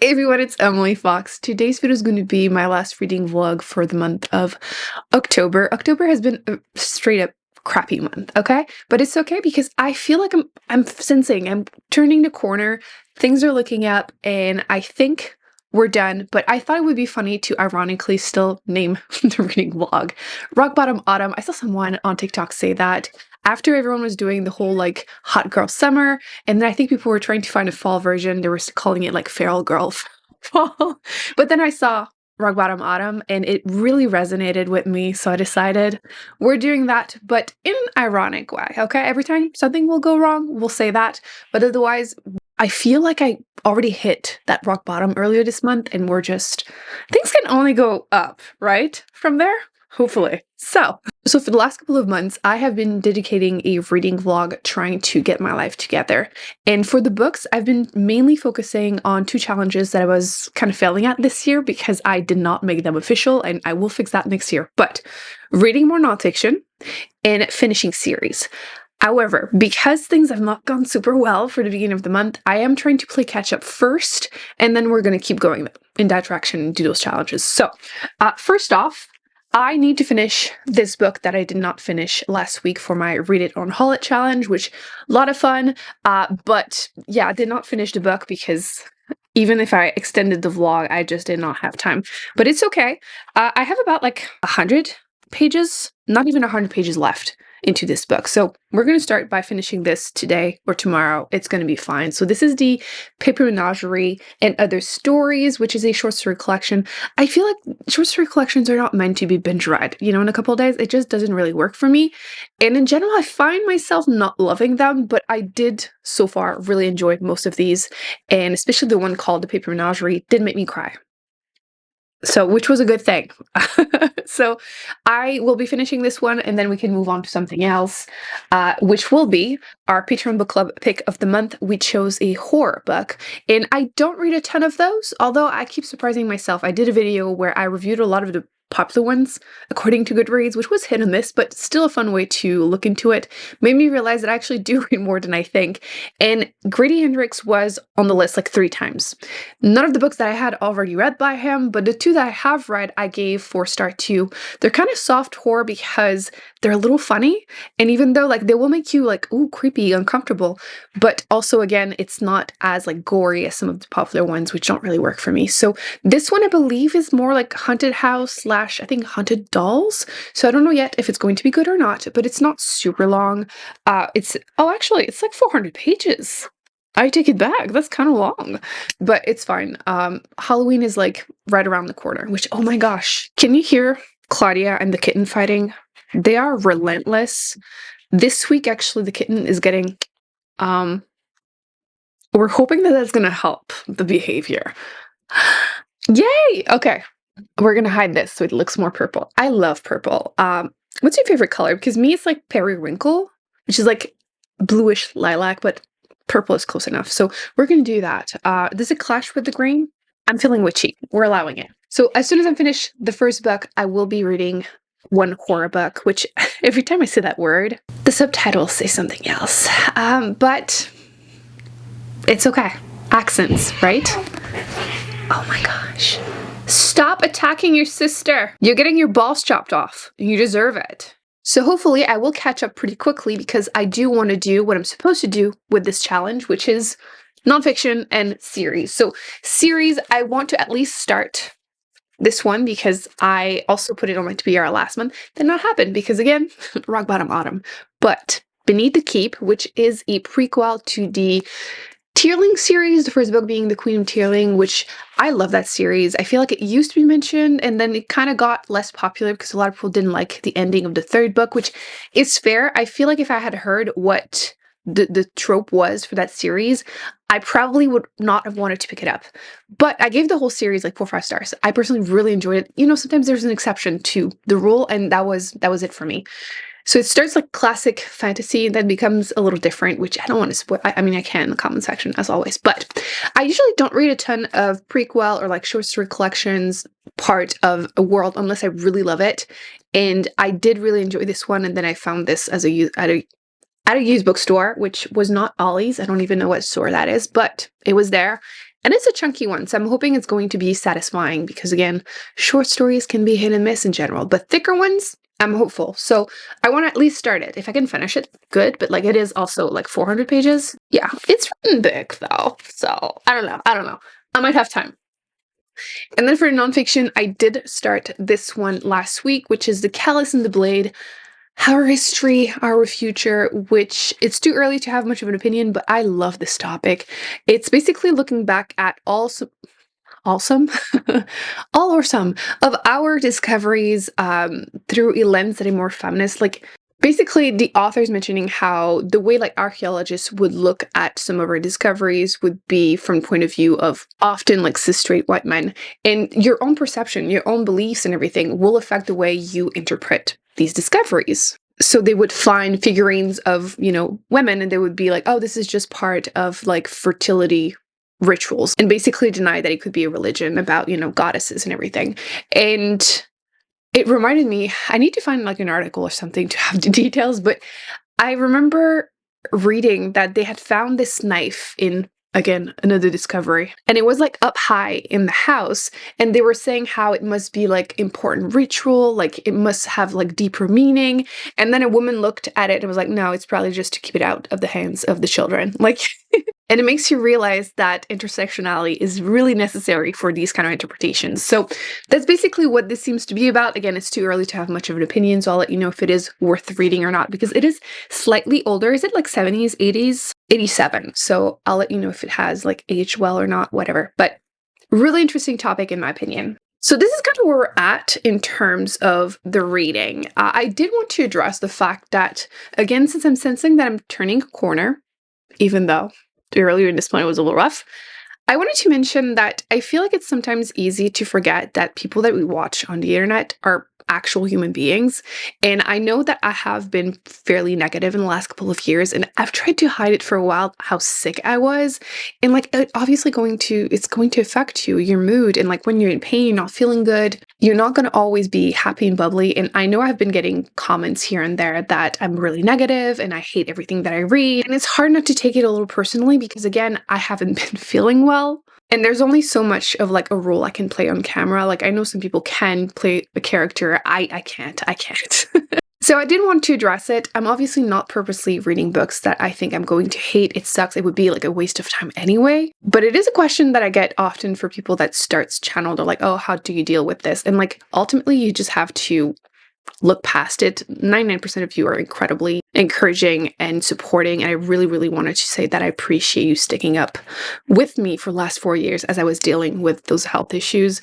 Hey everyone, it's Emily Fox. Today's video is going to be my last reading vlog for the month of October. October has been a straight up crappy month, okay? But it's okay because I feel like I'm sensing I'm turning the corner. Things are looking up and I think we're done. But I thought it would be funny to ironically still name the reading vlog Rock Bottom Autumn. I saw someone on TikTok say that after everyone was doing the whole like hot girl summer, and then I think people were trying to find a fall version. They were calling it like feral girl fall. But then I saw Rock Bottom Autumn and it really resonated with me. So I decided we're doing that, but in an ironic way. Okay. Every time something will go wrong, we'll say that. But otherwise, I feel like I already hit that rock bottom earlier this month and we're just, things can only go up, right? From there, hopefully. So for the last couple of months, I have been dedicating a reading vlog trying to get my life together. And for the books, I've been mainly focusing on two challenges that I was kind of failing at this year because I did not make them official, and I will fix that next year. But reading more nonfiction and finishing series. However, because things have not gone super well for the beginning of the month, I am trying to play catch up first, and then we're going to keep going in that direction and do those challenges. So first off, I need to finish this book that I did not finish last week for my Read It on Haul It challenge, which a lot of fun. But yeah, I did not finish the book because even if I extended the vlog, I just did not have time. But it's okay. I have about like 100 pages, not even 100 pages left into this book. So we're going to start by finishing this today or tomorrow. It's going to be fine. So this is the Paper Menagerie and Other Stories, which is a short story collection. I feel like short story collections are not meant to be binge read, you know, in a couple of days. It just doesn't really work for me. And in general, I find myself not loving them, but I did so far really enjoy most of these. And especially the one called The Paper Menagerie did make me cry. So, which was a good thing. So I will be finishing this one and then we can move on to something else, which will be our Patreon book club pick of the month. We chose a horror book and I don't read a ton of those, although I keep surprising myself. I did a video where I reviewed a lot of the popular ones according to Goodreads, which was hit and miss, but still a fun way to look into it. Made me realize that I actually do read more than I think. And Grady Hendrix was on the list like 3 times. None of the books that I had already read by him, but the 2 that I have read, I gave 4-star too. They're kind of soft horror because they're a little funny. And even though like they will make you like, ooh, creepy, uncomfortable, but also again, it's not as like gory as some of the popular ones, which don't really work for me. So this one I believe is more like haunted house / I think haunted dolls. So I don't know yet if it's going to be good or not, but it's not super long. Actually, it's like 400 pages. I take it back. That's kind of long, but it's fine. Halloween is like right around the corner, which, oh my gosh, can you hear Claudia and the kitten fighting? They are relentless. This week, actually, the kitten is getting, we're hoping that that's going to help the behavior. Yay! Okay. We're gonna hide this so it looks more purple. I love purple. What's your favorite color? Because me, it's like periwinkle, which is like bluish lilac, but purple is close enough. So we're gonna do that. Does it clash with the green? I'm feeling witchy. We're allowing it. So as soon as I'm finished the first book, I will be reading one horror book, which every time I say that word, the subtitles say something else. But it's okay. Accents, right? Oh my gosh. Stop attacking your sister. You're getting your balls chopped off. You deserve it. So hopefully I will catch up pretty quickly because I do want to do what I'm supposed to do with this challenge, which is nonfiction and series. So series, I want to at least start this one because I also put it on my TBR last month. Did not happen because again, Rock Bottom Autumn. But Beneath the Keep, which is a prequel to the Tearling series, the first book being The Queen of Tearling, which I love that series. I feel like it used to be mentioned and then it kind of got less popular because a lot of people didn't like the ending of the 3rd book, which is fair. I feel like if I had heard what the trope was for that series, I probably would not have wanted to pick it up. But I gave the whole series like 4 or 5 stars. I personally really enjoyed it. You know, sometimes there's an exception to the rule and that was it for me. So it starts like classic fantasy and then becomes a little different, which I don't want to spoil. I mean, I can in the comment section as always, but I usually don't read a ton of prequel or like short story collections part of a world unless I really love it. And I did really enjoy this one. And then I found this as at a used bookstore, which was not Ollie's. I don't even know what store that is, but it was there. And it's a chunky one, so I'm hoping it's going to be satisfying because, again, short stories can be hit and miss in general, but thicker ones, I'm hopeful. So I want to at least start it. If I can finish it, good, but like it is also like 400 pages. Yeah, it's written big though, so I don't know. I don't know. I might have time. And then for nonfiction, I did start this one last week, which is The Callous and the Blade, Our History, Our Future, which it's too early to have much of an opinion, but I love this topic. It's basically looking back at all some all or some of our discoveries through a lens that are more feminist. Like basically the author's mentioning how the way like archaeologists would look at some of our discoveries would be from the point of view of often like cis straight white men, and your own perception, your own beliefs and everything will affect the way you interpret these discoveries. So they would find figurines of, women, and they would be like, oh, this is just part of like fertility rituals, and basically deny that it could be a religion about, goddesses and everything. And it reminded me, I need to find like an article or something to have the details, but I remember reading that they had found this knife in, again, another discovery, and it was like up high in the house, and they were saying how it must be like important ritual, like it must have like deeper meaning. And then a woman looked at it and was like, no, it's probably just to keep it out of the hands of the children. Like, and it makes you realize that intersectionality is really necessary for these kind of interpretations. So that's basically what this seems to be about. Again, it's too early to have much of an opinion, so I'll let you know if it is worth reading or not, because it is slightly older. Is it like 70s, 80s? 87. So I'll let you know if it has like aged well or not, whatever. But really interesting topic in my opinion. So this is kind of where we're at in terms of the reading. I did want to address the fact that, again, since I'm sensing that I'm turning a corner, even though earlier in this point it was a little rough, I wanted to mention that I feel like it's sometimes easy to forget that people that we watch on the internet are actual human beings. And I know that I have been fairly negative in the last couple of years, and I've tried to hide it for a while, how sick I was. And like, obviously it's going to affect you, your mood. And like when you're in pain, you're not feeling good, you're not going to always be happy and bubbly. And I know I've been getting comments here and there that I'm really negative and I hate everything that I read. And it's hard not to take it a little personally because, again, I haven't been feeling well. And there's only so much of like a role I can play on camera. Like I know some people can play a character. I can't. So I did want to address it. I'm obviously not purposely reading books that I think I'm going to hate. It sucks. It would be like a waste of time anyway. But it is a question that I get often for people that starts channel. They're like, oh, how do you deal with this? And like, ultimately you just have to look past it. 99% of you are incredibly encouraging and supporting. And I really, really wanted to say that I appreciate you sticking up with me for the last 4 years as I was dealing with those health issues.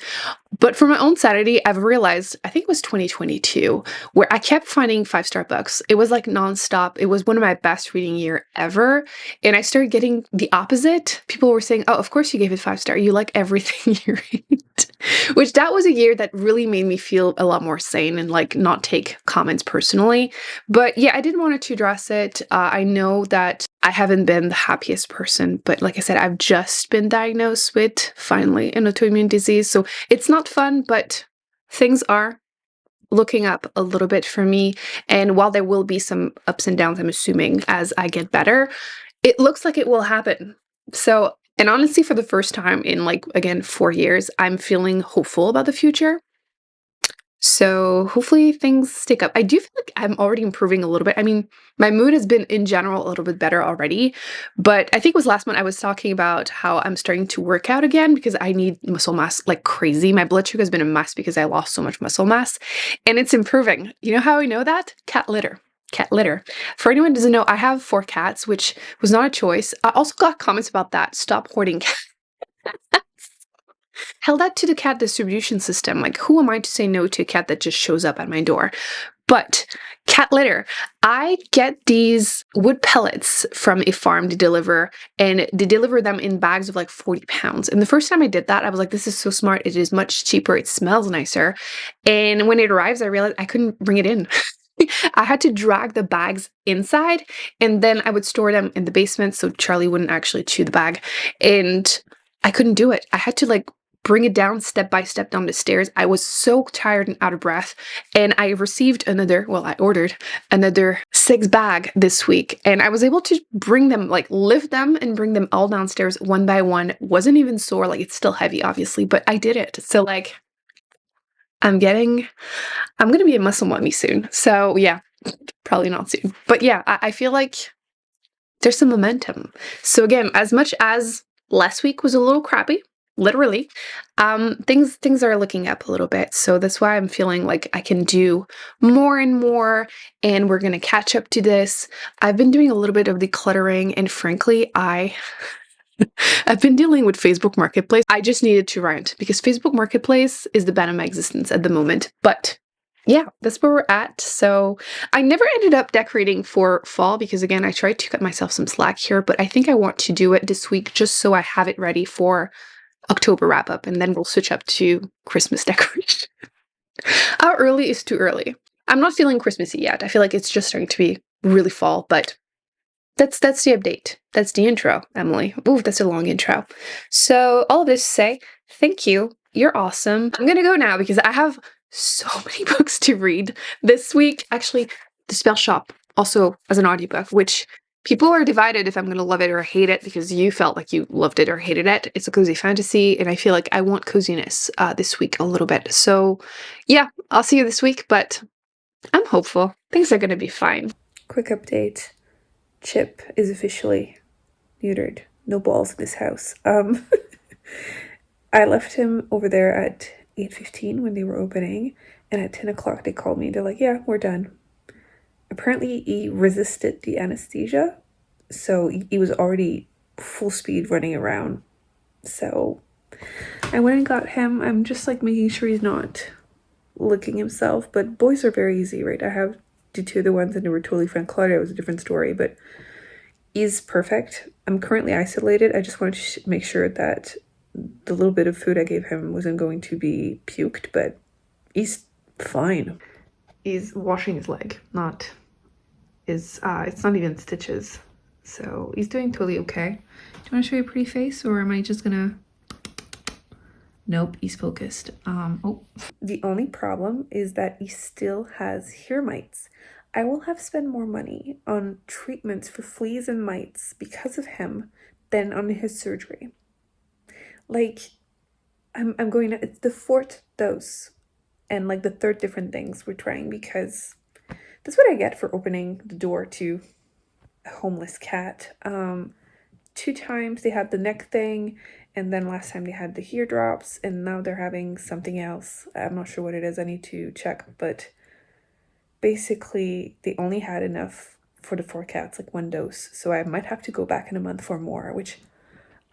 But for my own sanity, I've realized, I think it was 2022, where I kept finding 5-star books. It was like nonstop. It was one of my best reading year ever. And I started getting the opposite. People were saying, oh, of course you gave it 5-star. You like everything you read. Which that was a year that really made me feel a lot more sane and like not take comments personally. But yeah, I did want to address it. I know that I haven't been the happiest person, but like I said, I've just been diagnosed with, finally, an autoimmune disease. So it's not fun, but things are looking up a little bit for me. And while there will be some ups and downs, I'm assuming, as I get better, it looks like it will happen. So, and honestly, for the first time in like, again, 4 years, I'm feeling hopeful about the future. So hopefully things stick up. I do feel like I'm already improving a little bit. I mean, my mood has been in general a little bit better already, but I think it was last month I was talking about how I'm starting to work out again because I need muscle mass like crazy. My blood sugar has been a mess because I lost so much muscle mass, and it's improving. You know how I know that? Cat litter. Cat litter. For anyone who doesn't know, I have 4 cats, which was not a choice. I also got comments about that. Stop hoarding cats. Held that to the cat distribution system. Like, who am I to say no to a cat that just shows up at my door? But cat litter. I get these wood pellets from a farm to deliver, and they deliver them in bags of like 40 pounds. And the first time I did that, I was like, this is so smart. It is much cheaper. It smells nicer. And when it arrives, I realized I couldn't bring it in. I had to drag the bags inside, and then I would store them in the basement so Charlie wouldn't actually chew the bag. And I couldn't do it. I had to like bring it down step by step down the stairs. I was so tired and out of breath. And I received I ordered another 6 bag this week. And I was able to bring them, like lift them and bring them all downstairs one by one. Wasn't even sore, like it's still heavy, obviously, but I did it. So like, I'm gonna be a muscle mommy soon. So yeah, probably not soon. But yeah, I feel like there's some momentum. So again, as much as last week was a little crappy, literally, things are looking up a little bit. So that's why I'm feeling like I can do more and more, and we're gonna catch up to this. I've been doing a little bit of decluttering, and frankly, I've been dealing with Facebook Marketplace. I just needed to rant because Facebook Marketplace is the bane of my existence at the moment. But yeah, that's where we're at. So I never ended up decorating for fall because again, I tried to cut myself some slack here, but I think I want to do it this week just so I have it ready for October wrap up, and then we'll switch up to Christmas decoration. How early is too early? I'm not feeling Christmassy yet. I feel like it's just starting to be really fall, but that's the update. That's the intro, Emily. Ooh, that's a long intro. So all of this to say, thank you. You're awesome. I'm gonna go now because I have so many books to read this week. Actually, The Spell Shop, also as an audiobook, which people are divided if I'm gonna love it or hate it because you felt like you loved it or hated it. It's a cozy fantasy, and I feel like I want coziness this week a little bit. So yeah, I'll see you this week, but I'm hopeful. Things are gonna be fine. Quick update. Chip is officially neutered. No balls in this house. I left him over there at 8:15 when they were opening, and at 10 o'clock they called me. They're like, yeah, we're done. Apparently he resisted the anesthesia, so he was already full speed running around. So I went and got him. I'm just like making sure he's not licking himself, but boys are very easy, right? I have the 2 other ones and they were totally fine. Claudia was a different story, but he's perfect. I'm currently isolated. I just wanted to make sure that the little bit of food I gave him wasn't going to be puked, but he's fine. He's washing his leg, it's not even stitches. So he's doing totally okay. Do you want to show your pretty face, or am I just gonna... Nope, he's focused. Oh. The only problem is that he still has hair mites. I will have spent more money on treatments for fleas and mites because of him than on his surgery. Like, I'm going to... It's the 4th dose and like the 3rd different things we're trying because that's what I get for opening the door to a homeless cat. 2 times they had the neck thing, and then last time they had the ear drops, and now they're having something else. I'm not sure what it is. I need to check, but basically they only had enough for the 4 cats, like 1 dose. So I might have to go back in a month for more, which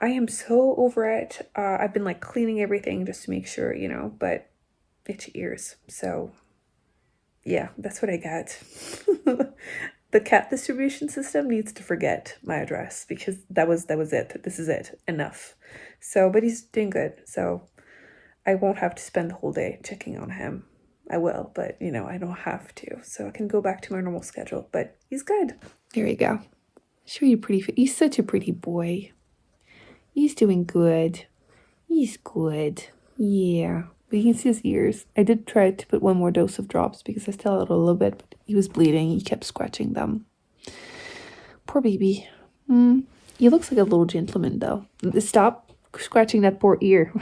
I am so over it. I've been like cleaning everything just to make sure, you know, but itchy ears. So yeah, that's what I got. The cat distribution system needs to forget my address because that was it. This is it. Enough. So, but he's doing good. So I won't have to spend the whole day checking on him. I will, but you know, I don't have to. So I can go back to my normal schedule, but he's good. Here you go. Show you pretty. He's such a pretty boy. He's doing good. He's good. Yeah. But you can see his ears. I did try to put 1 more dose of drops because I still had a little bit, but he was bleeding. He kept scratching them. Poor baby. He looks like a little gentleman though. Stop scratching that poor ear.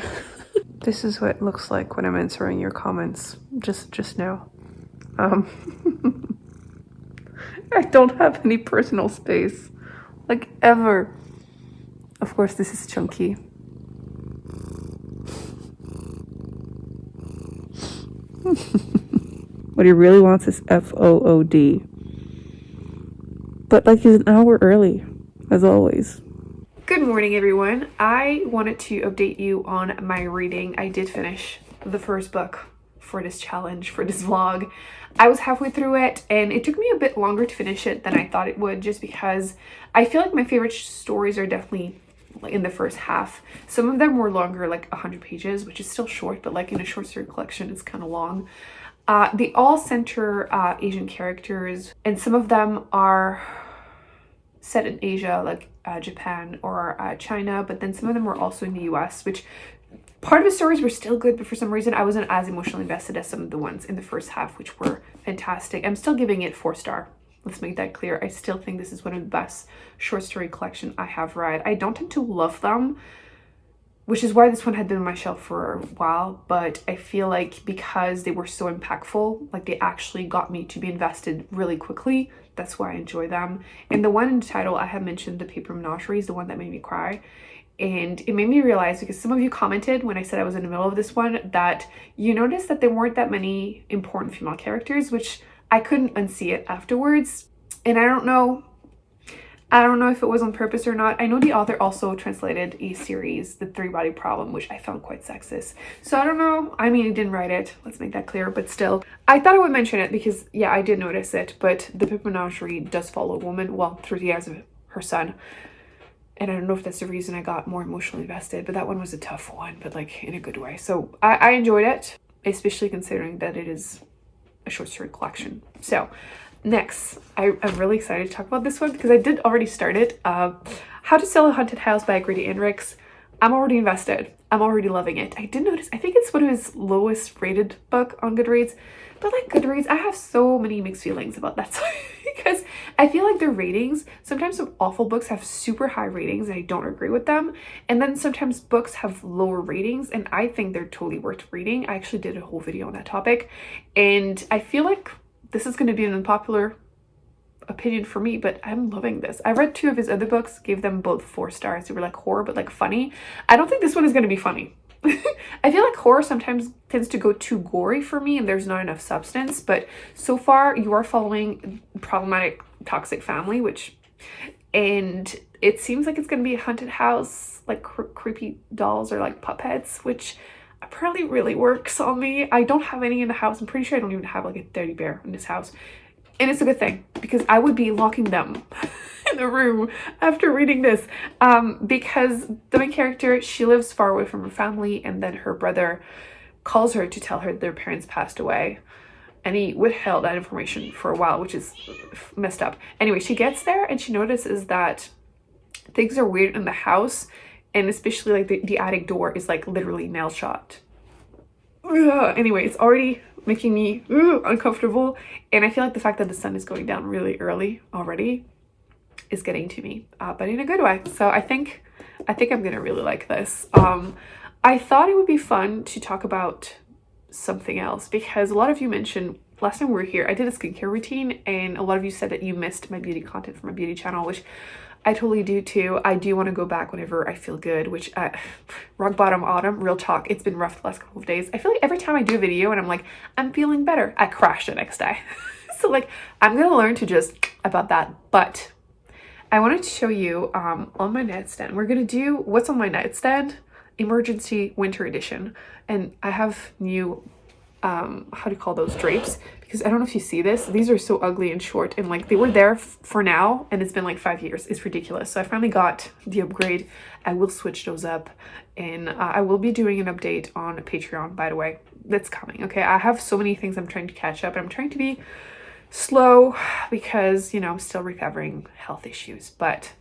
This is what it looks like when I'm answering your comments just now. I don't have any personal space. Like ever. Of course, this is Chunky. What he really wants is FOOD. But like he's an hour early, as always. Good morning, everyone. I wanted to update you on my reading. I did finish the first book for this challenge, for this vlog. I was halfway through it, and it took me a bit longer to finish it than I thought it would, just because I feel like my favorite stories are definitely in the first half. Some of them were longer, like 100 pages, which is still short, but like in a short story collection, it's kind of long. They all center Asian characters, and some of them are set in Asia, like Japan or China, but then some of them were also in the US, which part of the stories were still good, but for some reason I wasn't as emotionally invested as some of the ones in the first half, which were fantastic. I'm still giving it 4-star. Let's make that clear. I still think this is one of the best short story collection I have read. I don't tend to love them, which is why this one had been on my shelf for a while, but I feel like because they were so impactful, like they actually got me to be invested really quickly. That's why I enjoy them. And the one in the title, I have mentioned The Paper Menagerie, is the one that made me cry. And it made me realize, because some of you commented when I said I was in the middle of this one, that you noticed that there weren't that many important female characters, which I couldn't unsee it afterwards. And I don't know if it was on purpose or not. I know the author also translated a series, The Three-Body Problem, which I found quite sexist. So I don't know. I mean, he didn't write it. Let's make that clear. But still, I thought I would mention it because, yeah, I did notice it. But The Paper Menagerie does follow a woman, well, through the eyes of her son. And I don't know if that's the reason I got more emotionally invested, but that one was a tough one, but like in a good way. So I enjoyed it, especially considering that it is a short story collection. So next, I'm really excited to talk about this one because I did already start it. How to Sell a Haunted House by Grady Enricks. I'm already invested. I'm already loving it. I did notice, I think it's one of his lowest rated book on Goodreads. But like Goodreads, I have so many mixed feelings about that because I feel like their ratings, sometimes some awful books have super high ratings and I don't agree with them. And then sometimes books have lower ratings and I think they're totally worth reading. I actually did a whole video on that topic. And I feel like this is going to be an unpopular opinion for me, but I'm loving this. I read 2 of his other books, gave them both 4 stars. They were like horror, but like funny. I don't think this one is going to be funny. I feel like horror sometimes tends to go too gory for me and there's not enough substance, but so far you are following problematic toxic family, and it seems like it's going to be a haunted house, like creepy dolls or like puppets, which apparently really works on me. I don't have any in the house. I'm pretty sure I don't even have like a teddy bear in this house. And it's a good thing because I would be locking them in the room after reading this, because the main character, she lives far away from her family, and then her brother calls her to tell her their parents passed away, and he withheld that information for a while, which is messed up. Anyway, she gets there and she notices that things are weird in the house, and especially like the attic door is like literally nail shot. Anyway, it's already making me uncomfortable, and I feel like the fact that the sun is going down really early already is getting to me, but in a good way. So I think I'm gonna really like this. I thought it would be fun to talk about something else because a lot of you mentioned last time we were here, I did a skincare routine, and a lot of you said that you missed my beauty content from my beauty channel, which I totally do too. I do want to go back whenever I feel good, which rock bottom autumn, real talk. It's been rough the last couple of days. I feel like every time I do a video and I'm like, I'm feeling better, I crash the next day. So like, I'm going to learn to just about that. But I wanted to show you on my nightstand. We're going to do what's on my nightstand, emergency winter edition. And I have new, how do you call those, drapes? Because I don't know if you see this, these are so ugly and short, and like they were there for now and it's been like 5 years. It's ridiculous. So I finally got the upgrade. I will switch those up, and I will be doing an update on Patreon, by the way. That's coming. Okay, I have so many things I'm trying to catch up, and I'm trying to be slow because, you know, I'm still recovering health issues, but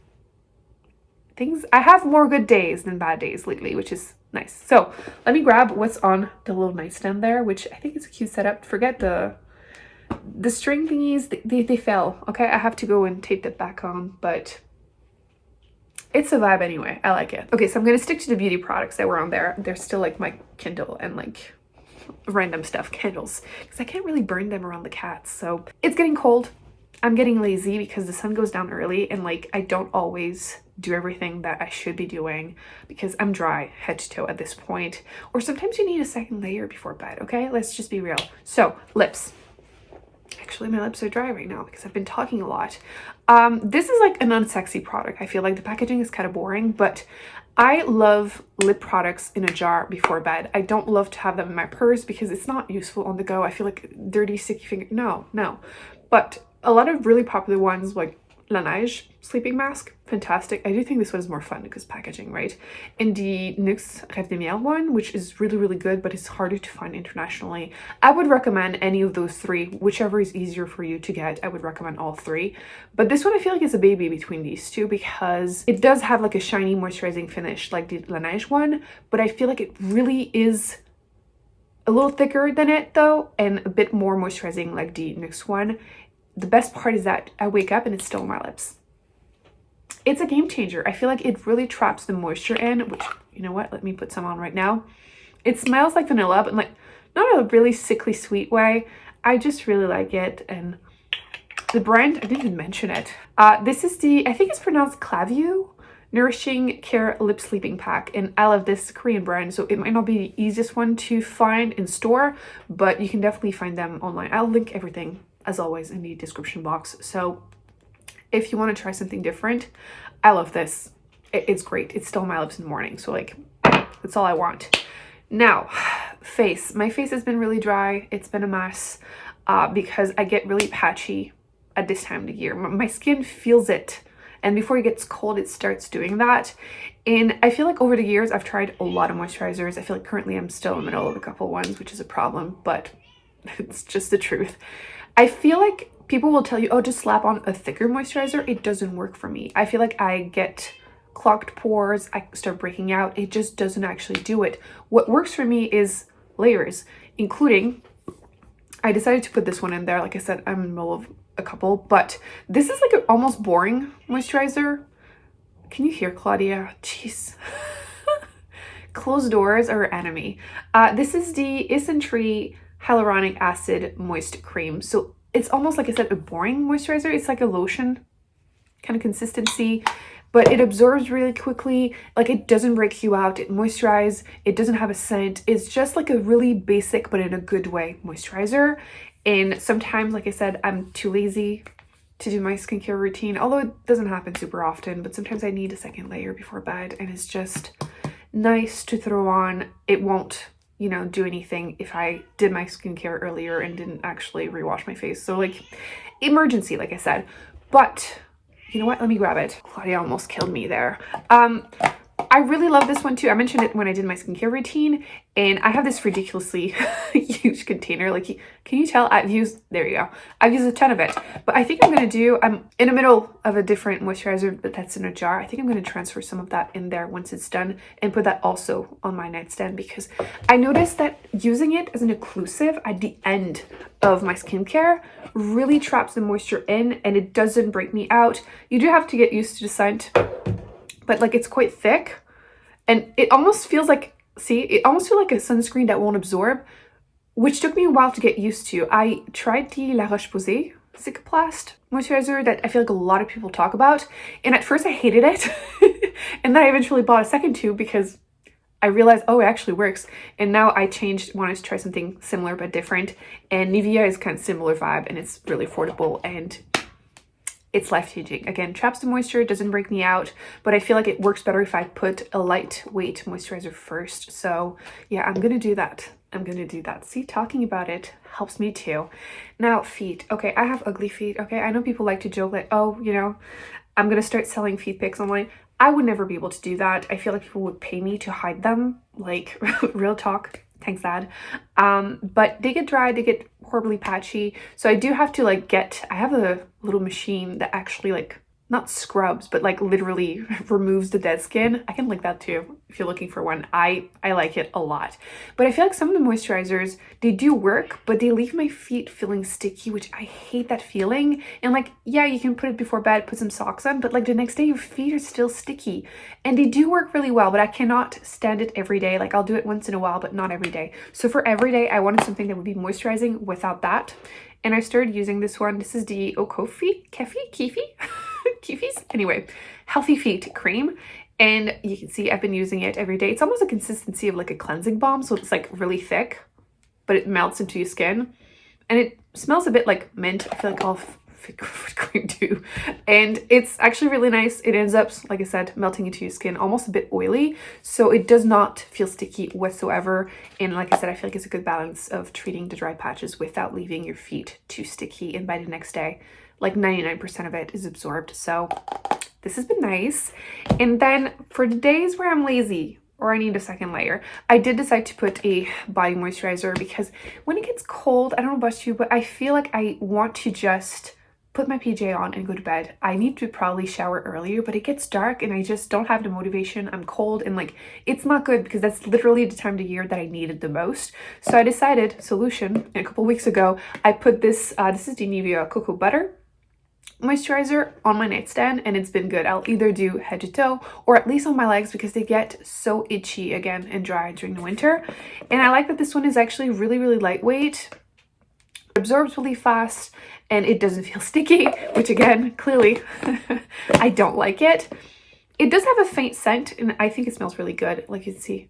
I have more good days than bad days lately, which is nice. So let me grab what's on the little nightstand there, which I think it's a cute setup. Forget the string thingies, they fell. Okay, I have to go and tape that back on, but it's a vibe anyway. I like it. Okay, so I'm gonna stick to the beauty products that were on there. They're still like my Kindle and like random stuff, candles, because I can't really burn them around the cats. So it's getting cold. I'm getting lazy because the sun goes down early, and like I don't always do everything that I should be doing because I'm dry head to toe at this point. Or sometimes you need a second layer before bed, okay? Let's just be real. So lips. Actually, my lips are dry right now because I've been talking a lot. This is like an unsexy product. I feel like the packaging is kind of boring, but I love lip products in a jar before bed. I don't love to have them in my purse because it's not useful on the go. I feel like dirty, sticky finger. No. But a lot of really popular ones like La Neige sleeping mask, fantastic. I do think this one is more fun because packaging, right? And the NYX Rêve de Miel one, which is really, really good, but it's harder to find internationally. I would recommend any of those three, whichever is easier for you to get. I would recommend all three. But this one I feel like is a baby between these two because it does have like a shiny moisturizing finish like the La Neige one, but I feel like it really is a little thicker than it though, and a bit more moisturizing like the NYX one. The best part is that I wake up and it's still on my lips. It's a game changer. I feel like it really traps the moisture in, which, you know what, let me put some on right now. It smells like vanilla, but like not a really sickly sweet way. I just really like it. And the brand, I didn't even mention it. This is the, I think it's pronounced Clavieu Nourishing Care Lip Sleeping Pack, and I love this Korean brand, so it might not be the easiest one to find in store, but you can definitely find them online. I'll link everything as always in the description box. So if you want to try something different, I love this. It's great. It's still on my lips in the morning, so like that's all I want. Now, face. My face has been really dry. It's been a mess because I get really patchy at this time of the year. My skin feels it, and before it gets cold it starts doing that. And I feel like over the years I've tried a lot of moisturizers. I feel like currently I'm still in the middle of a couple ones, which is a problem, but it's just the truth. I feel like people will tell you, oh, just slap on a thicker moisturizer. It doesn't work for me. I feel like I get clogged pores, I start breaking out. It just doesn't actually do it. What works for me is layers, including, I decided to put this one in there. Like I said, I'm in the middle of a couple, but this is like an almost boring moisturizer. Can you hear Claudia? Jeez. Closed doors are her enemy. This is the Isntree Hyaluronic Acid Moist Cream. So it's almost, like I said, a boring moisturizer. It's like a lotion kind of consistency, but it absorbs really quickly. Like it doesn't break you out. It moisturizes. It doesn't have a scent. It's just like a really basic, but in a good way, moisturizer. And sometimes, like I said, I'm too lazy to do my skincare routine, although it doesn't happen super often, but sometimes I need a second layer before bed, and it's just nice to throw on. It won't, you know, do anything if I did my skincare earlier and didn't actually rewash my face. So like emergency, like I said. But you know what? Let me grab it. Claudia almost killed me there. I really love this one too. I mentioned it when I did my skincare routine, and I have this ridiculously huge container. Like, can you tell? I've used, there you go. I've used a ton of it, but I think I'm going to do, I'm in the middle of a different moisturizer, but that's in a jar. I think I'm going to transfer some of that in there once it's done and put that also on my nightstand, because I noticed that using it as an occlusive at the end of my skincare really traps the moisture in, and it doesn't break me out. You do have to get used to the scent, but like it's quite thick, and it almost feels like, see, it almost feels like a sunscreen that won't absorb, which took me a while to get used to. I tried the La Roche-Posay Cicaplast moisturizer that I feel like a lot of people talk about, and at first I hated it and then I eventually bought a second tube because I realized, oh, it actually works. And now I wanted to try something similar but different, and Nivea is kind of similar vibe, and it's really affordable and it's life-changing. Again, traps the moisture, doesn't break me out, but I feel like it works better if I put a lightweight moisturizer first. So yeah, I'm gonna do that. I'm gonna do that. See, talking about it helps me too. Now, feet. Okay, I have ugly feet. Okay, I know people like to joke like, oh, you know, I'm gonna start selling feet pics online. I would never be able to do that. I feel like people would pay me to hide them. Like, real talk. Thanks, Dad. But they get dry, they get horribly patchy. So I do have to like I have a little machine that actually like, not scrubs, but like literally removes the dead skin. I can link that too if you're looking for one. I like it a lot. But I feel like some of the moisturizers, they do work, but they leave my feet feeling sticky, which I hate that feeling. And like, yeah, you can put it before bed, put some socks on, but like the next day your feet are still sticky. And they do work really well, but I cannot stand it every day. Like I'll do it once in a while, but not every day. So for every day, I wanted something that would be moisturizing without that. And I started using this one. This is the Okofi, Kefi? Kefis? Anyway, Healthy Feet Cream. And you can see I've been using it every day. It's almost a consistency of like a cleansing balm. So it's like really thick, but it melts into your skin. And it smells a bit like mint. I feel like all cream too. And it's actually really nice. It ends up, like I said, melting into your skin, almost a bit oily. So it does not feel sticky whatsoever. And like I said, I feel like it's a good balance of treating the dry patches without leaving your feet too sticky. And by the next day, like 99% of it is absorbed. So this has been nice. And then for the days where I'm lazy or I need a second layer, I did decide to put a body moisturizer because when it gets cold, I don't know about you, but I feel like I want to just put my PJ on and go to bed. I need to probably shower earlier, but it gets dark and I just don't have the motivation. I'm cold and like, it's not good because that's literally the time of the year that I need it the most. So I decided, solution, a couple weeks ago, I put this, this is the Nivea Cocoa Butter moisturizer on my nightstand, and it's been good. I'll either do head to toe or at least on my legs because they get so itchy again and dry during the winter. And I like that this one is actually really, really lightweight, absorbs really fast, and it doesn't feel sticky, which again, clearly I don't like it. It does have a faint scent and I think it smells really good. Like you can see,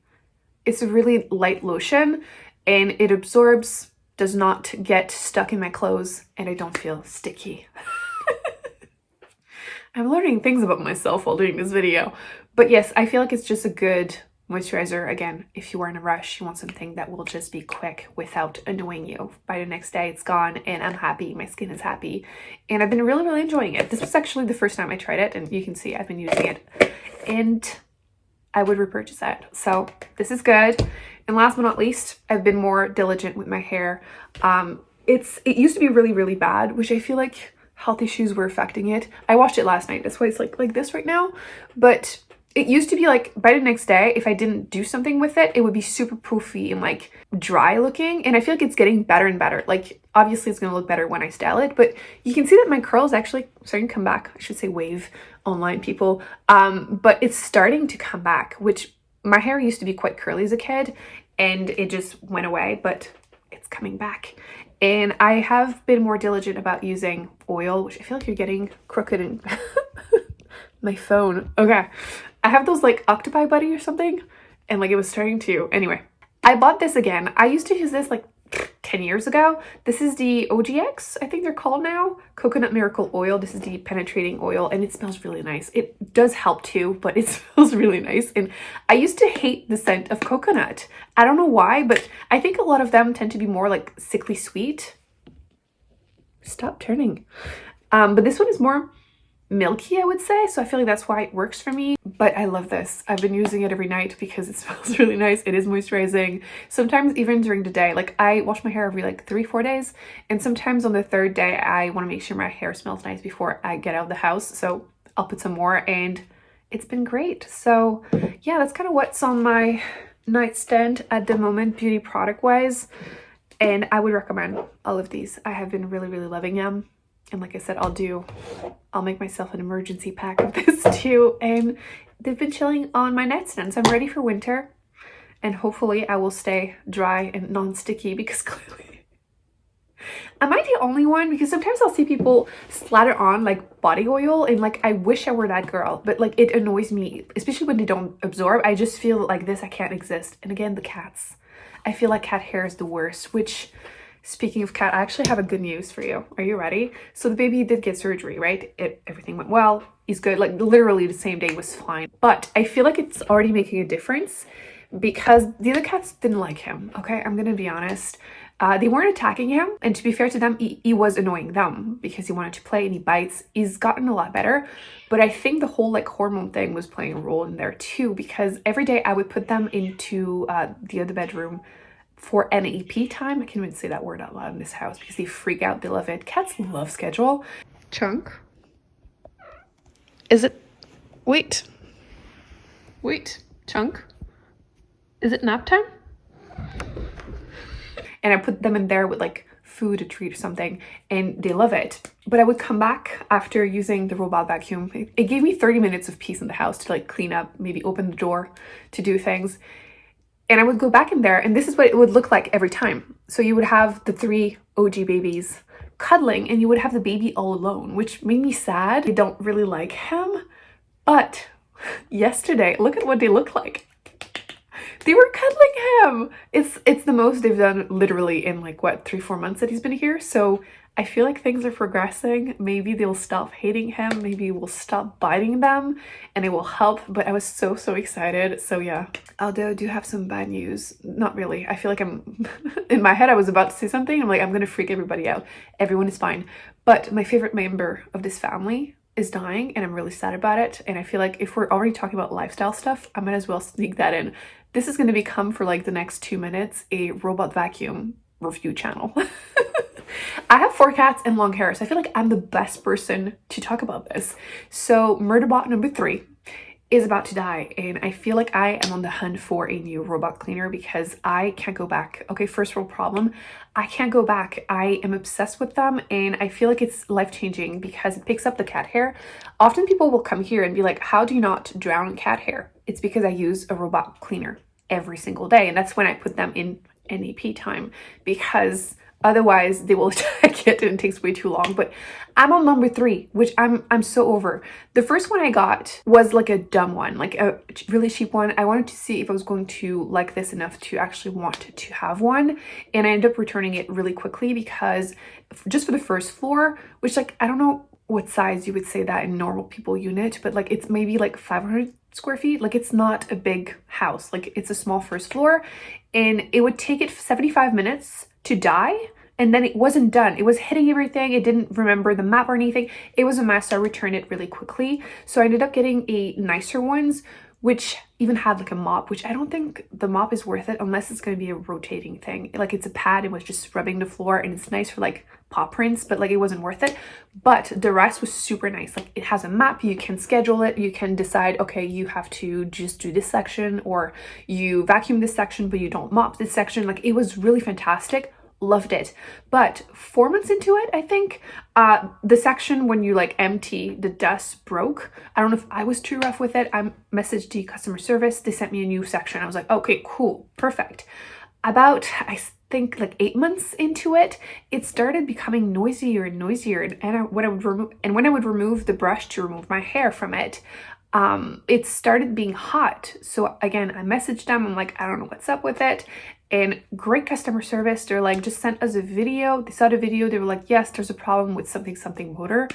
it's a really light lotion and it absorbs, does not get stuck in my clothes, and I don't feel sticky. I'm learning things about myself while doing this video. But yes, I feel like it's just a good moisturizer. Again, if you are in a rush, you want something that will just be quick without annoying you. By the next day, it's gone and I'm happy. My skin is happy. And I've been really, really enjoying it. This was actually the first time I tried it, and you can see I've been using it. And I would repurchase it. So this is good. And last but not least, I've been more diligent with my hair. It used to be really, really bad, which I feel like health issues were affecting it. I washed it last night. That's why it's like this right now. But it used to be like by the next day, if I didn't do something with it, it would be super poofy and like dry looking. And I feel like it's getting better and better. Like obviously it's going to look better when I style it, but you can see that my curls actually starting to come back. I should say wave online people. But it's starting to come back, which my hair used to be quite curly as a kid and it just went away, but it's coming back. And I have been more diligent about using oil, which I feel like you're getting crooked in my phone. Okay. I have those like octopi buddy or something, and like it was starting to, anyway. I bought this again. I used to use this like 10 years ago. This is the OGX, I think they're called now. Coconut Miracle Oil. This is the penetrating oil and it smells really nice. It does help too, but it smells really nice. And I used to hate the scent of coconut. I don't know why, but I think a lot of them tend to be more like sickly sweet. Stop turning. But this one is more milky, I would say, so I feel like that's why it works for me. But I love this. I've been using it every night because it smells really nice. It is moisturizing. Sometimes even during the day, like I wash my hair every like 3-4 days, and sometimes on the third day I want to make sure my hair smells nice before I get out of the house, so I'll put some more, and it's been great. So yeah, that's kind of what's on my nightstand at the moment, beauty product wise, and I would recommend all of these. I have been really, really loving them. And like I said, I'll make myself an emergency pack of this too. And they've been chilling on my nightstand. So I'm ready for winter. And hopefully I will stay dry and non-sticky because clearly... Am I the only one? Because sometimes I'll see people slather on like body oil and like I wish I were that girl. But like it annoys me, especially when they don't absorb. I just feel like this, I can't exist. And again, the cats. I feel like cat hair is the worst, which... Speaking of cat, I actually have a good news for you. Are you ready? So the baby did get surgery, right? Everything went well. He's good. Like literally the same day was fine. But I feel like it's already making a difference because the other cats didn't like him. Okay, I'm gonna be honest. They weren't attacking him. And to be fair to them, he was annoying them because he wanted to play and he bites. He's gotten a lot better. But I think the whole like hormone thing was playing a role in there too, because every day I would put them into the other bedroom for NAP time. I can't even say that word out loud in this house because they freak out. They love it. Cats love schedule. Chunk. Is it? Wait. Chunk. Is it nap time? And I put them in there with like food, a treat or something, and they love it. But I would come back after using the robot vacuum. It gave me 30 minutes of peace in the house to like clean up, maybe open the door to do things. And I would go back in there and this is what it would look like every time. So you would have the 3 OG babies cuddling and you would have the baby all alone, which made me sad. I don't really like him, but yesterday, look at what they look like. They were cuddling him. It's the most they've done literally in like what, 3-4 months that he's been here. So I feel like things are progressing. Maybe they'll stop hating him. Maybe we'll stop biting them and it will help. But I was so excited. So yeah. Although I do have some bad news. Not really. I feel like I'm in my head I was about to say something. I'm like, I'm gonna freak everybody out. Everyone is fine. But my favorite member of this family is dying and I'm really sad about it. And I feel like if we're already talking about lifestyle stuff, I might as well sneak that in. This is going to become, for like the next 2 minutes, a robot vacuum review channel. I have 4 cats and long hair, so I feel like I'm the best person to talk about this. So Murderbot number 3 is about to die and I feel like I am on the hunt for a new robot cleaner because I can't go back. Okay, first world problem. I can't go back. I am obsessed with them and I feel like it's life-changing because it picks up the cat hair. Often people will come here and be like, how do you not drown cat hair? It's because I use a robot cleaner every single day and that's when I put them in NAP time because otherwise they will attack it and it takes way too long. But I'm on number 3, which I'm so over. The first one I got was like a dumb one, like a really cheap one. I wanted to see if I was going to like this enough to actually want to have one. And I ended up returning it really quickly because just for the first floor, which like, I don't know what size you would say that in normal people unit, but like it's maybe like 500 square feet. Like it's not a big house. Like it's a small first floor and it would take it 75 minutes to die and then it wasn't done. It was hitting everything. It didn't remember the map or anything. It was a mess. So I returned it really quickly. So I ended up getting a nicer ones, which even had like a mop, which I don't think the mop is worth it unless it's going to be a rotating thing. Like it's a pad, it was just rubbing the floor and it's nice for like paw prints, but like it wasn't worth it. But the rest was super nice. Like it has a map, you can schedule it, you can decide, okay, you have to just do this section or you vacuum this section, but you don't mop this section. Like it was really fantastic. Loved it. But 4 months into it, I think the section when you like empty the dust broke. I don't know if I was too rough with it. I messaged the customer service. They sent me a new section. I was like, okay, cool, perfect. About, I think like 8 months into it, it started becoming noisier and noisier. And when I would remove the brush to remove my hair from it, it started being hot. So again, I messaged them. I'm like, I don't know what's up with it. And great customer service. They're like, just sent us a video. They saw the video. They were like, yes, there's a problem with something motor.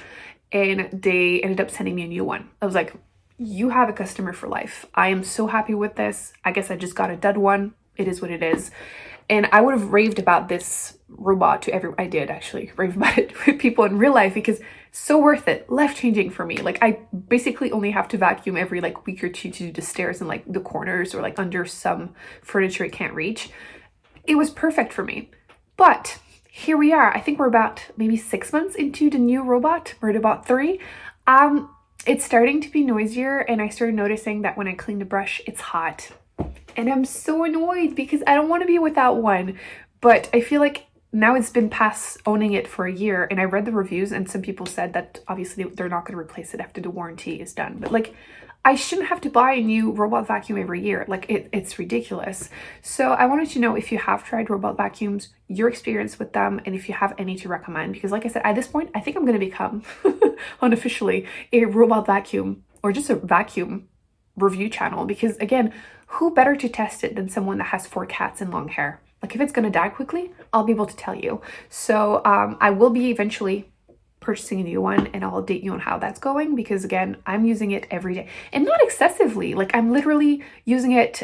And they ended up sending me a new one. I was like, you have a customer for life. I am so happy with this. I guess I just got a dud one. It is what it is. And I would have raved about this robot to everyone. I did actually rave about it with people in real life because so worth it. Life-changing for me. Like I basically only have to vacuum every like week or two to do the stairs and like the corners or like under some furniture it can't reach. It was perfect for me. But here we are. I think we're about maybe 6 months into the new robot, Murderbot 3. It's starting to be noisier and I started noticing that when I clean the brush, it's hot. And I'm so annoyed because I don't want to be without one. But I feel like now it's been past owning it for a year and I read the reviews and some people said that obviously they're not going to replace it after the warranty is done. But like, I shouldn't have to buy a new robot vacuum every year. Like it's ridiculous. So I wanted to know if you have tried robot vacuums, your experience with them, and if you have any to recommend. Because like I said, at this point, I think I'm going to become unofficially a robot vacuum or just a vacuum review channel. Because again, who better to test it than someone that has 4 cats and long hair? Like if it's going to die quickly, I'll be able to tell you. So I will be eventually purchasing a new one and I'll update you on how that's going because again, I'm using it every day and not excessively. Like I'm literally using it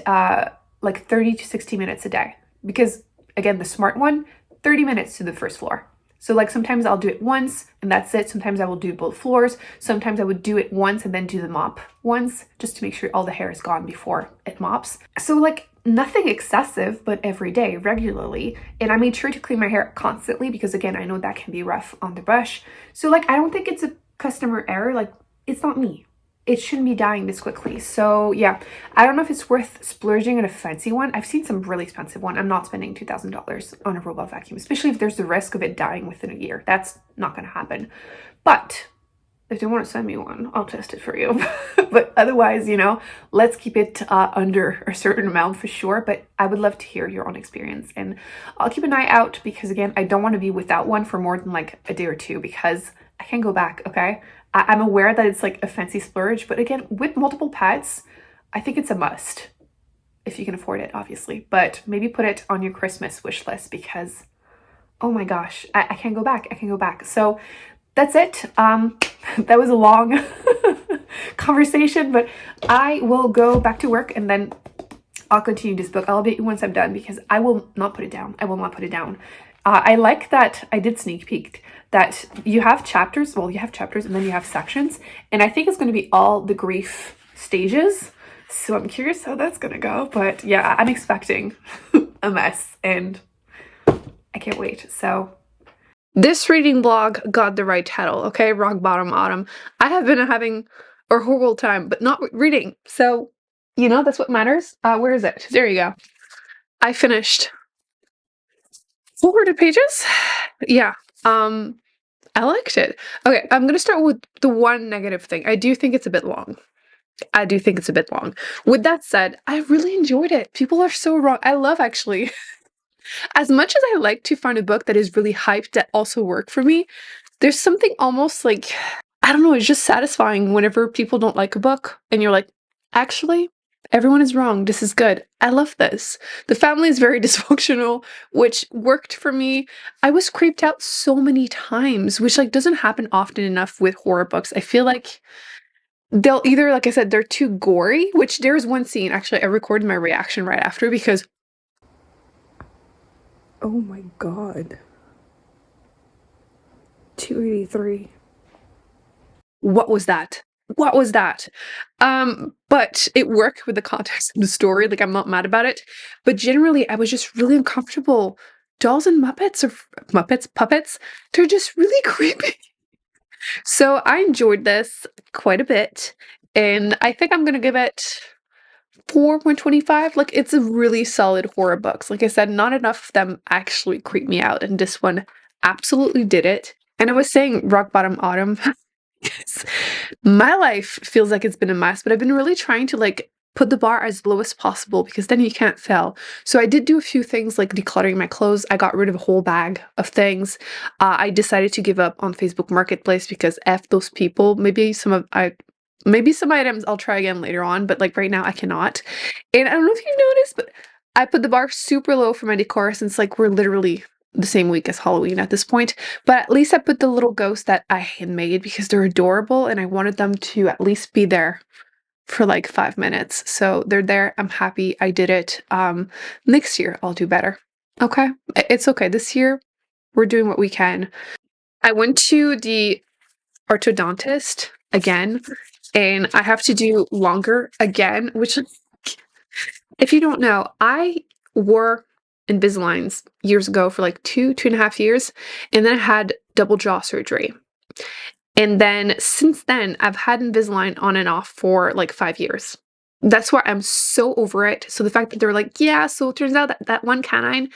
like 30 to 60 minutes a day because again, the smart one, 30 minutes to the first floor. So like sometimes I'll do it once and that's it. Sometimes I will do both floors. Sometimes I would do it once and then do the mop once just to make sure all the hair is gone before it mops. So like nothing excessive, but every day, regularly. And I made sure to clean my hair constantly because again, I know that can be rough on the brush. So like, I don't think it's a customer error. Like it's not me. It shouldn't be dying this quickly. So yeah, I don't know if it's worth splurging on a fancy one. I've seen some really expensive one. I'm not spending $2,000 on a robot vacuum, especially if there's the risk of it dying within a year. That's not going to happen. But if you want to send me one, I'll test it for you. But otherwise, you know, let's keep it under a certain amount for sure. But I would love to hear your own experience. And I'll keep an eye out because again, I don't want to be without one for more than like a day or two because I can't go back, okay? I'm aware that it's like a fancy splurge, but again, with multiple pets, I think it's a must. if you can afford it, obviously, but maybe put it on your Christmas wish list because, oh my gosh, I can't go back. I can go back. So that's it. That was a long conversation, but I will go back to work and then I'll continue this book. I'll update you once I'm done because I will not put it down. I will not put it down. I like that I did sneak peek that you have chapters. Well, you have chapters and then you have sections. And I think it's going to be all the grief stages. So I'm curious how that's going to go. But yeah, I'm expecting a mess and I can't wait. So this reading blog got the right title, okay? Rock Bottom Autumn. I have been having a horrible time, but not reading. So, you know, that's what matters. Where is it? There you go. I finished 400 pages. Yeah. I liked it. Okay, I'm gonna start with the one negative thing. I do think it's a bit long. I do think it's a bit long. With that said, I really enjoyed it. People are so wrong. I love actually, as much as I like to find a book that is really hyped that also worked for me, there's something almost like, I don't know, it's just satisfying whenever people don't like a book and you're like, actually, everyone is wrong. This is good. I love this. The family is very dysfunctional, which worked for me. I was creeped out so many times, which like doesn't happen often enough with horror books. I feel like they'll either, like I said, they're too gory, which there's one scene, actually, I recorded my reaction right after because, oh my god. 283. What was that? What was that? But it worked with the context of the story. Like, I'm not mad about it. But generally, I was just really uncomfortable. Dolls and Muppets, or puppets, they're just really creepy. So I enjoyed this quite a bit. And I think I'm gonna give it 4.25. Like, it's a really solid horror book. Like I said, not enough of them actually creep me out. And this one absolutely did it. And I was saying Rock Bottom Autumn. My life feels like it's been a mess, but I've been really trying to like put the bar as low as possible because then you can't fail. So I did do a few things like decluttering my clothes. I got rid of a whole bag of things. I decided to give up on Facebook Marketplace because F those people. Maybe some items I'll try again later on, but like right now I cannot. And I don't know if you've noticed, but I put the bar super low for my decor since like we're literally the same week as Halloween at this point, but at least I put the little ghosts that I had made because they're adorable and I wanted them to at least be there for like 5 minutes. So they're there. I'm happy I did it. Next year I'll do better. Okay? It's okay. This year we're doing what we can. I went to the orthodontist again and I have to do longer again, which if you don't know, I wore Invisaligns years ago for like 2.5 years, and then I had double jaw surgery. And then since then, I've had Invisalign on and off for like 5 years. That's why I'm so over it. So the fact that they're like, yeah, so it turns out that that one canine,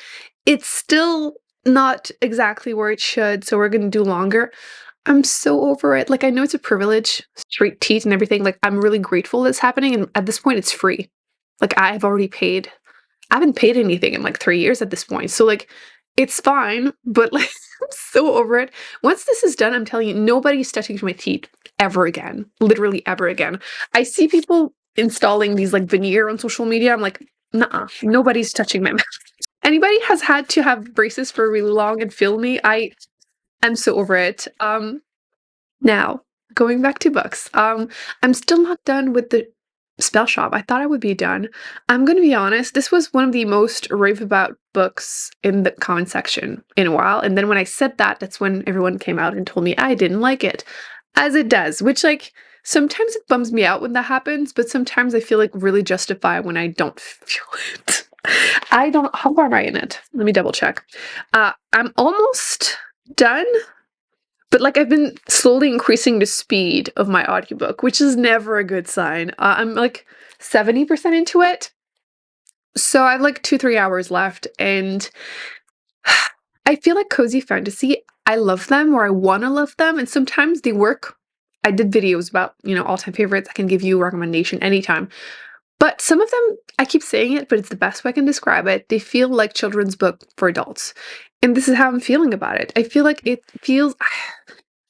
it's still not exactly where it should, so we're gonna do longer. I'm so over it. Like, I know it's a privilege, straight teeth and everything. Like, I'm really grateful that's happening, and at this point, it's free. Like, I have already paid. I haven't paid anything in like 3 years at this point. So like, it's fine, but like, I'm so over it. Once this is done, I'm telling you, nobody's touching my teeth ever again. Literally ever again. I see people installing these like veneer on social media. I'm like, nah, nobody's touching my mouth. Anybody has had to have braces for really long and feel me, I'm so over it. Now, going back to books. I'm still not done with the spell shop. I thought I would be done. I'm gonna be honest, this was one of the most rave about books in the comment section in a while. And then when I said that, that's when everyone came out and told me I didn't like it. As it does, which like sometimes it bums me out when that happens, but sometimes I feel like really justified when I don't feel it. I don't, how far am I in it? Let me double check. I'm almost done. But like I've been slowly increasing the speed of my audiobook, which is never a good sign. I'm like 70% into it. So I have like 2-3 hours left and I feel like cozy fantasy, I love them or I want to love them and sometimes they work. I did videos about, you know, all-time favorites. I can give you a recommendation anytime. But some of them, I keep saying it, but it's the best way I can describe it. They feel like children's book for adults. And this is how I'm feeling about it. I feel like it feels,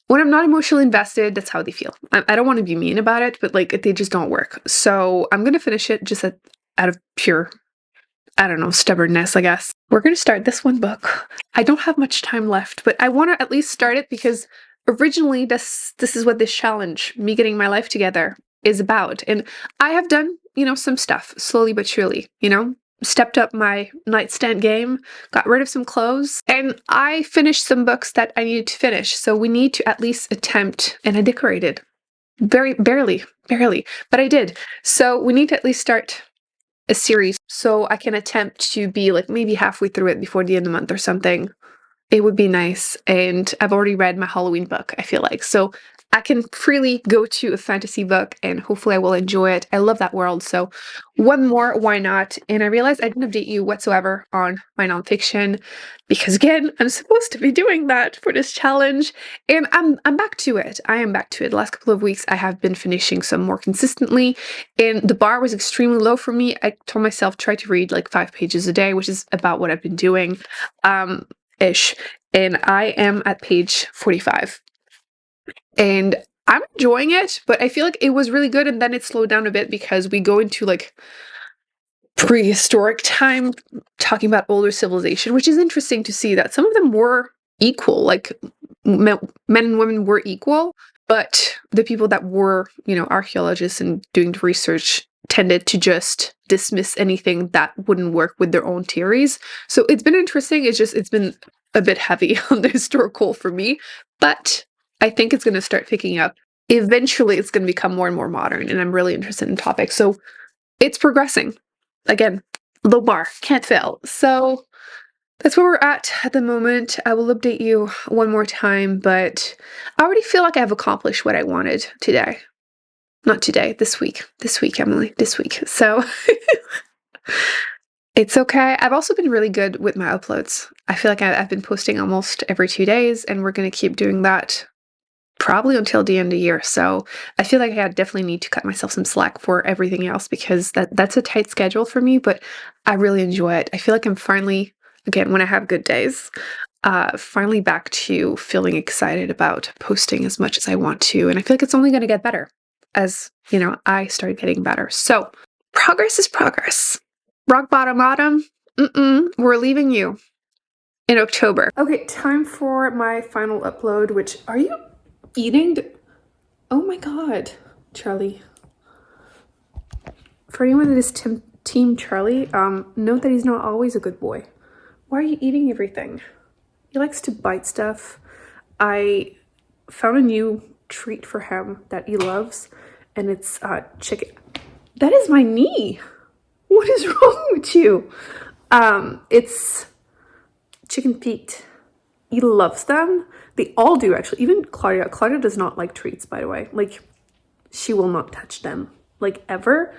when I'm not emotionally invested, that's how they feel. I don't want to be mean about it, but like they just don't work. So I'm going to finish it just out of pure, I don't know, stubbornness, I guess. We're going to start this one book. I don't have much time left, but I want to at least start it because originally this is what this challenge, me getting my life together, is about. And I have done, some stuff slowly but surely, stepped up my nightstand game, got rid of some clothes, and I finished some books that I needed to finish. So we need to at least attempt, and I decorated. Very barely, but I did. So we need to at least start a series so I can attempt to be like maybe halfway through it before the end of the month or something. It would be nice. And I've already read my Halloween book, I feel like. So I can freely go to a fantasy book and hopefully I will enjoy it. I love that world. So one more, why not? And I realized I didn't update you whatsoever on my nonfiction because again, I'm supposed to be doing that for this challenge. And I'm back to it. I am back to it. The last couple of weeks I have been finishing some more consistently and the bar was extremely low for me. I told myself try to read like 5 pages a day, which is about what I've been doing. Ish. And I am at page 45. And I'm enjoying it, but I feel like it was really good and then it slowed down a bit because we go into like prehistoric time talking about older civilization, which is interesting to see that some of them were equal, like men and women were equal, but the people that were, archaeologists and doing the research tended to just dismiss anything that wouldn't work with their own theories. So it's been interesting. It's been a bit heavy on the historical for me, but I think it's going to start picking up. Eventually, it's going to become more and more modern, and I'm really interested in topics. So it's progressing. Again, low bar, can't fail. So that's where we're at the moment. I will update you one more time, but I already feel like I've accomplished what I wanted today. Not today, this week. This week, Emily, this week. So it's okay. I've also been really good with my uploads. I feel like I've been posting almost every 2 days, and we're going to keep doing that probably until the end of the year. So I feel like I definitely need to cut myself some slack for everything else because that's a tight schedule for me, but I really enjoy it. I feel like I'm finally, again, when I have good days, finally back to feeling excited about posting as much as I want to. And I feel like it's only going to get better as, I start getting better. So progress is progress. Rock bottom, we're leaving you in October. Okay, time for my final upload, which, are you eating? Oh my god, Charlie. For anyone that is team Charlie, note that he's not always a good boy. Why are you eating everything? He likes to bite stuff. I found a new treat for him that he loves, and it's chicken. That is my knee. What is wrong with you? It's chicken feet. He loves them. They all do, actually. Even Claudia. Claudia does not like treats, by the way. Like, she will not touch them, like, ever.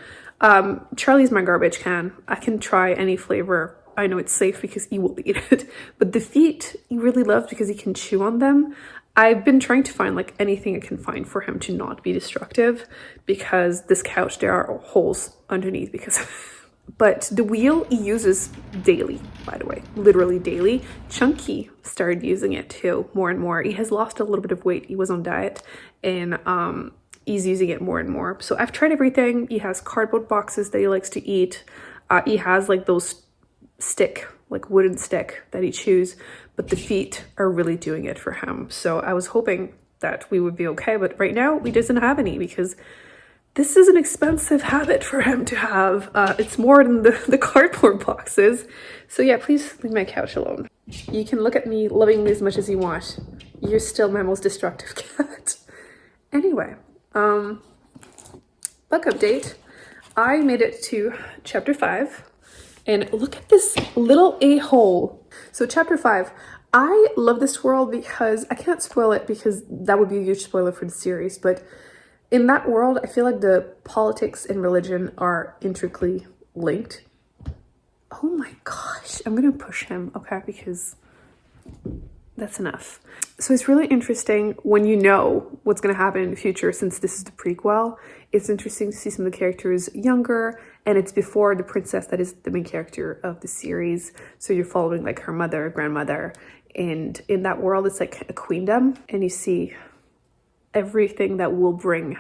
Charlie's my garbage can. I can try any flavor. I know it's safe because he will eat it. But the feet, he really loves because he can chew on them. I've been trying to find, like, anything I can find for him to not be destructive because this couch, there are holes underneath because... But the wheel he uses daily, by the way, literally daily. Chunky started using it too, more and more. He has lost a little bit of weight. He was on diet and he's using it more and more. So I've tried everything. He has cardboard boxes that he likes to eat. He has like those wooden stick that he chews, but the feet are really doing it for him. So I was hoping that we would be okay, but right now we doesn't have any because this is an expensive habit for him to have. It's more than the cardboard boxes. So yeah, please leave my couch alone. You can look at me loving me as much as you want. You're still my most destructive cat. Anyway, book update. I made it to chapter 5. And look at this little a-hole. So chapter 5. I love this world because, I can't spoil it because that would be a huge spoiler for the series, but in that world, I feel like the politics and religion are intricately linked. Oh my gosh, I'm gonna push him, okay, because that's enough. So it's really interesting when you know what's gonna happen in the future, since this is the prequel. It's interesting to see some of the characters younger, and it's before the princess that is the main character of the series. So you're following like her mother, grandmother, and in that world, it's like a queendom, and you see everything that will bring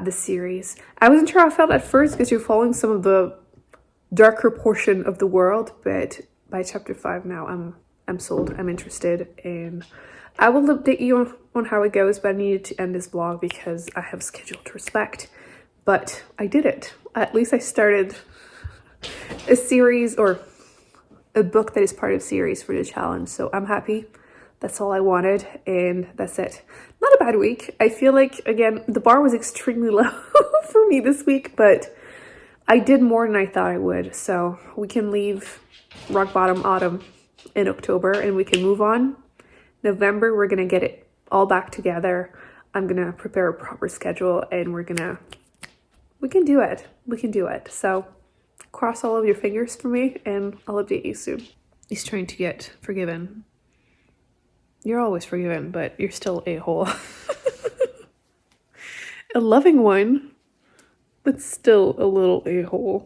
the series. I wasn't sure how I felt at first because you're following some of the darker portion of the world, but by chapter 5 now I'm sold. I'm interested, and I will update you on how it goes, but I needed to end this vlog because I have a schedule to respect. But I did it. At least I started a series, or a book that is part of a series for the challenge, so I'm happy. That's all I wanted, and that's it. Not a bad week. I feel like, again, the bar was extremely low for me this week, but I did more than I thought I would. So we can leave rock bottom autumn in October and we can move on. November, we're gonna get it all back together. I'm gonna prepare a proper schedule, and we can do it. We can do it. So cross all of your fingers for me, and I'll update you soon. He's trying to get forgiven. You're always forgiven, but you're still a-hole. A loving one, but still a little a-hole.